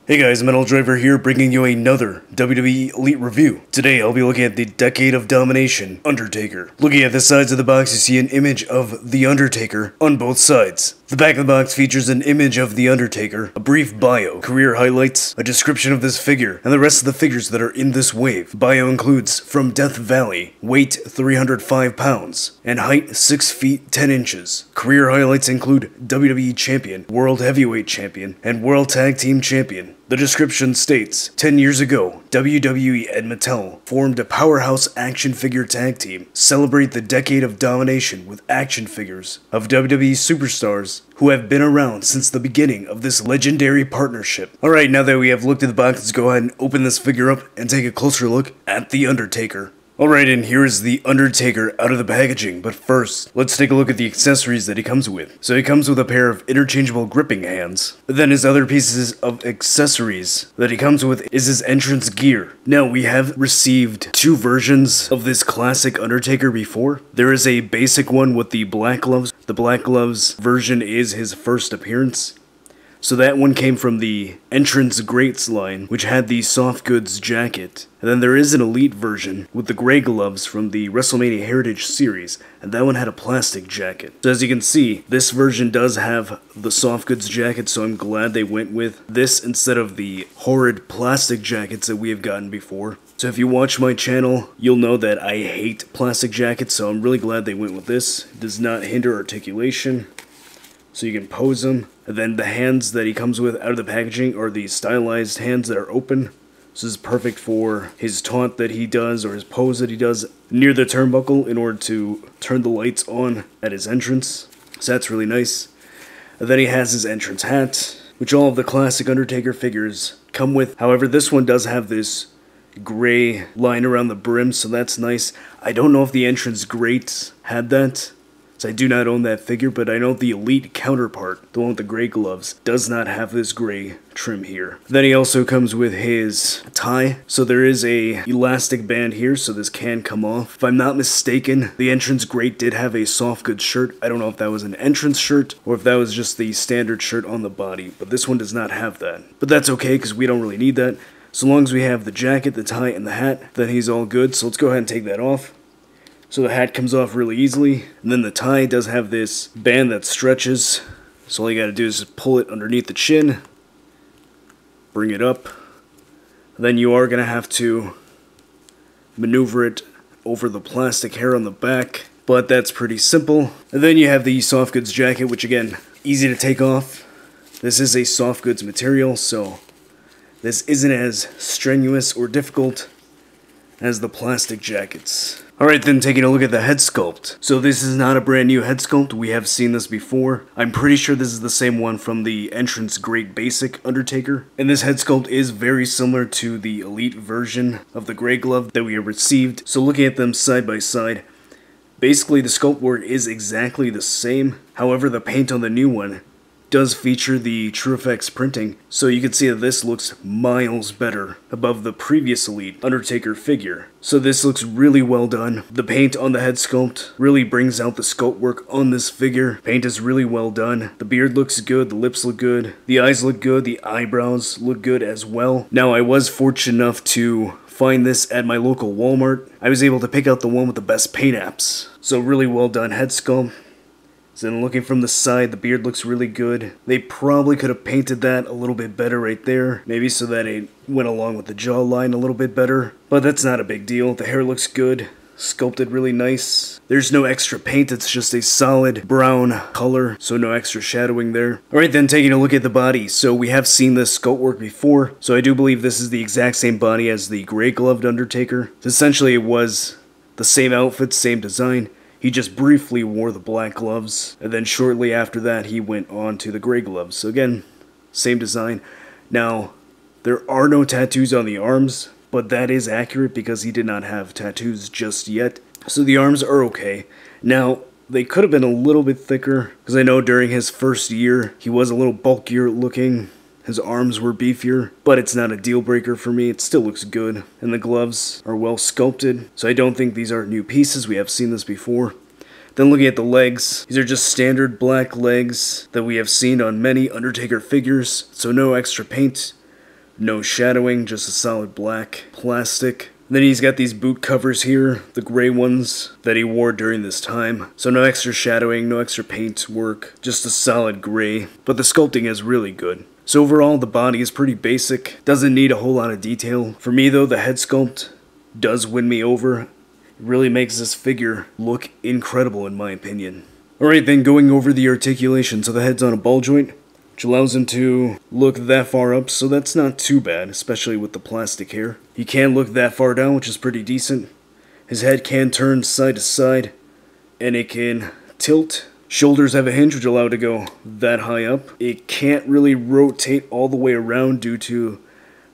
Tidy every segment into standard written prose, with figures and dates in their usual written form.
Hey guys, Metal Driver here, bringing you another WWE Elite review. Today I'll be looking at the Decade of Domination, Undertaker. Looking at the sides of the box, you see an image of The Undertaker on both sides. The back of the box features an image of The Undertaker, a brief bio, career highlights, a description of this figure, and the rest of the figures that are in this wave. Bio includes from Death Valley, weight 305 pounds, and height 6 feet 10 inches. Career highlights include WWE Champion, World Heavyweight Champion, and World Tag Team Champion. The description states, 10 years ago, WWE and Mattel formed a powerhouse action figure tag team. Celebrate the decade of domination with action figures of WWE superstars who have been around since the beginning of this legendary partnership. Alright, now that we have looked at the box, let's go ahead and open this figure up and take a closer look at The Undertaker. Alright, and here is The Undertaker out of the packaging, but first, let's take a look at the accessories that he comes with. So he comes with a pair of interchangeable gripping hands, but then his other pieces of accessories that he comes with is his entrance gear. Now, we have received two versions of this classic Undertaker before. There is a basic one with the black gloves. The black gloves version is his first appearance. So that one came from the Entrance Greats line, which had the soft goods jacket. And then there is an elite version with the gray gloves from the WrestleMania Heritage series, and that one had a plastic jacket. So as you can see, this version does have the soft goods jacket, so I'm glad they went with this instead of the horrid plastic jackets that we have gotten before. So if you watch my channel, you'll know that I hate plastic jackets, so I'm really glad they went with this. It does not hinder articulation, so you can pose them. And then the hands that he comes with out of the packaging are the stylized hands that are open. This is perfect for his taunt that he does, or his pose that he does near the turnbuckle in order to turn the lights on at his entrance. So that's really nice. And then he has his entrance hat, which all of the classic Undertaker figures come with. However, this one does have this gray line around the brim, so that's nice. I don't know if the Entrance Greats had that. I do not own that figure, but I know the Elite counterpart, the one with the gray gloves, does not have this gray trim here. Then he also comes with his tie, so there is a elastic band here, so this can come off. If I'm not mistaken, the Entrance Great did have a soft goods shirt. I don't know if that was an entrance shirt, or if that was just the standard shirt on the body, but this one does not have that. But that's okay, because we don't really need that. So long as we have the jacket, the tie, and the hat, then he's all good, so let's go ahead and take that off. So the hat comes off really easily, and then the tie does have this band that stretches, so all you gotta do is just pull it underneath the chin, bring it up, then you are gonna have to maneuver it over the plastic hair on the back, but that's pretty simple. And then you have the soft goods jacket, which again, easy to take off. This is a soft goods material, so this isn't as strenuous or difficult as the plastic jackets. Alright, then taking a look at the head sculpt. So this is not a brand new head sculpt, we have seen this before. I'm pretty sure this is the same one from the Entrance Great Basic Undertaker. And this head sculpt is very similar to the Elite version of the gray glove that we have received. So looking at them side by side, basically the sculpt work is exactly the same. However, the paint on the new one does feature the TrueFX printing, so you can see that this looks miles better above the previous Elite Undertaker figure. So this looks really well done. The paint on the head sculpt really brings out the sculpt work on this figure. Paint is really well done. The beard looks good, the lips look good, the eyes look good, the eyebrows look good as well. Now, I was fortunate enough to find this at my local Walmart. I was able to pick out the one with the best paint apps. So really well done head sculpt. So then looking from the side, the beard looks really good. They probably could have painted that a little bit better right there. Maybe so that it went along with the jawline a little bit better. But that's not a big deal. The hair looks good. Sculpted really nice. There's no extra paint, it's just a solid brown color, so no extra shadowing there. Alright, then taking a look at the body. So we have seen this sculpt work before, so I do believe this is the exact same body as the gray gloved Undertaker. Essentially, it was the same outfit, same design. He just briefly wore the black gloves, and then shortly after that he went on to the gray gloves. So again, same design. Now, there are no tattoos on the arms, but that is accurate because he did not have tattoos just yet. So the arms are okay. Now, they could have been a little bit thicker, because I know during his first year he was a little bulkier looking. His arms were beefier, but it's not a deal breaker for me. It still looks good, and the gloves are well sculpted, so I don't think these are new pieces. We have seen this before. Then looking at the legs, these are just standard black legs that we have seen on many Undertaker figures, so no extra paint. No shadowing, just a solid black plastic. Then he's got these boot covers here, the gray ones that he wore during this time. So no extra shadowing, no extra paint work, just a solid gray. But the sculpting is really good. So overall, the body is pretty basic, doesn't need a whole lot of detail. For me though, the head sculpt does win me over. It really makes this figure look incredible in my opinion. Alright then, going over the articulation. So the head's on a ball joint, which allows him to look that far up, so that's not too bad, especially with the plastic hair. He can look that far down, which is pretty decent. His head can turn side to side, and it can tilt. Shoulders have a hinge, which allow it to go that high up. It can't really rotate all the way around due to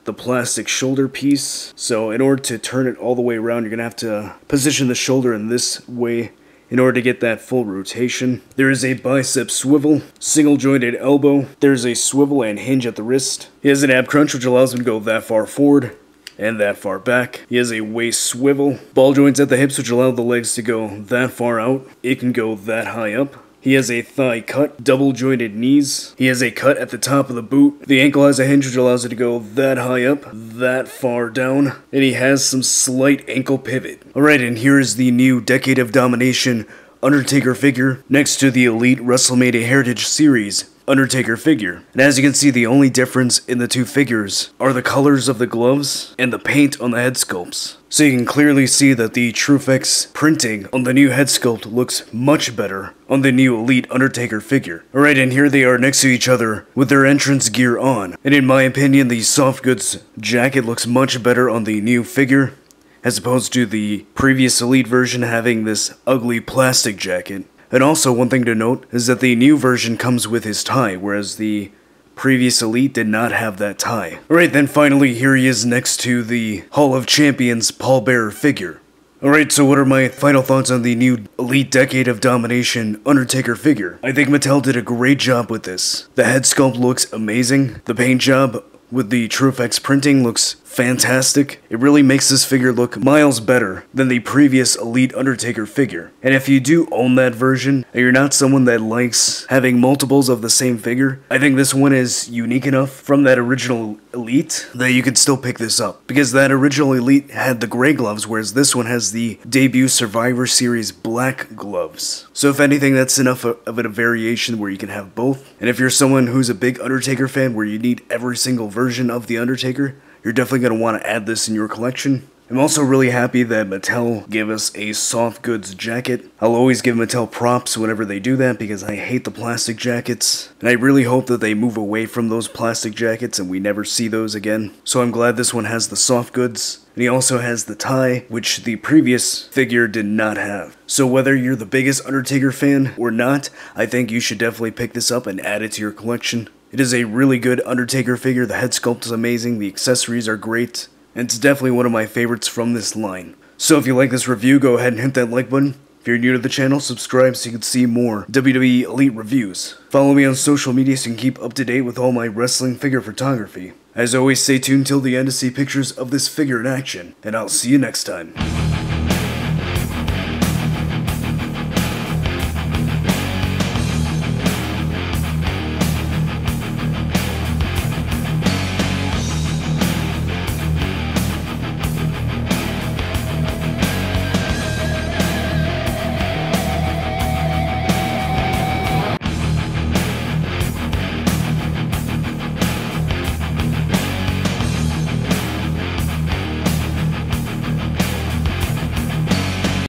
the plastic shoulder piece. So in order to turn it all the way around, you're going to have to position the shoulder in this way in order to get that full rotation. There is a bicep swivel, single jointed elbow. There's a swivel and hinge at the wrist. He has an ab crunch, which allows him to go that far forward and that far back. He has a waist swivel, ball joints at the hips, which allow the legs to go that far out. It can go that high up. He has a thigh cut, double jointed knees. He has a cut at the top of the boot. The ankle has a hinge which allows it to go that high up, that far down. And he has some slight ankle pivot. Alright, and here is the new Decade of Domination Undertaker figure next to the Elite WrestleMania Heritage Series Undertaker figure. And as you can see, the only difference in the two figures are the colors of the gloves and the paint on the head sculpts. So you can clearly see that the TrueFX printing on the new head sculpt looks much better on the new Elite Undertaker figure. Alright, and here they are next to each other with their entrance gear on. And in my opinion, the soft goods jacket looks much better on the new figure, as opposed to the previous Elite version having this ugly plastic jacket. And also, one thing to note is that the new version comes with his tie, whereas the previous Elite did not have that tie. Alright, then finally, here he is next to the Hall of Champions pallbearer figure. Alright, so what are my final thoughts on the new Elite Decade of Domination Undertaker figure? I think Mattel did a great job with this. The head sculpt looks amazing. The paint job with the TrueFX printing looks fantastic. It really makes this figure look miles better than the previous Elite Undertaker figure. And if you do own that version, and you're not someone that likes having multiples of the same figure, I think this one is unique enough from that original Elite that you could still pick this up. Because that original Elite had the gray gloves, whereas this one has the debut Survivor Series black gloves. So if anything, that's enough of a variation where you can have both. And if you're someone who's a big Undertaker fan where you need every single version of The Undertaker, you're definitely going to want to add this in your collection. I'm also really happy that Mattel gave us a soft goods jacket. I'll always give Mattel props whenever they do that because I hate the plastic jackets. And I really hope that they move away from those plastic jackets and we never see those again. So I'm glad this one has the soft goods. And he also has the tie, which the previous figure did not have. So whether you're the biggest Undertaker fan or not, I think you should definitely pick this up and add it to your collection. It is a really good Undertaker figure. The head sculpt is amazing, the accessories are great, and it's definitely one of my favorites from this line. So if you like this review, go ahead and hit that like button. If you're new to the channel, subscribe so you can see more WWE Elite reviews. Follow me on social media so you can keep up to date with all my wrestling figure photography. As always, stay tuned till the end to see pictures of this figure in action, and I'll see you next time.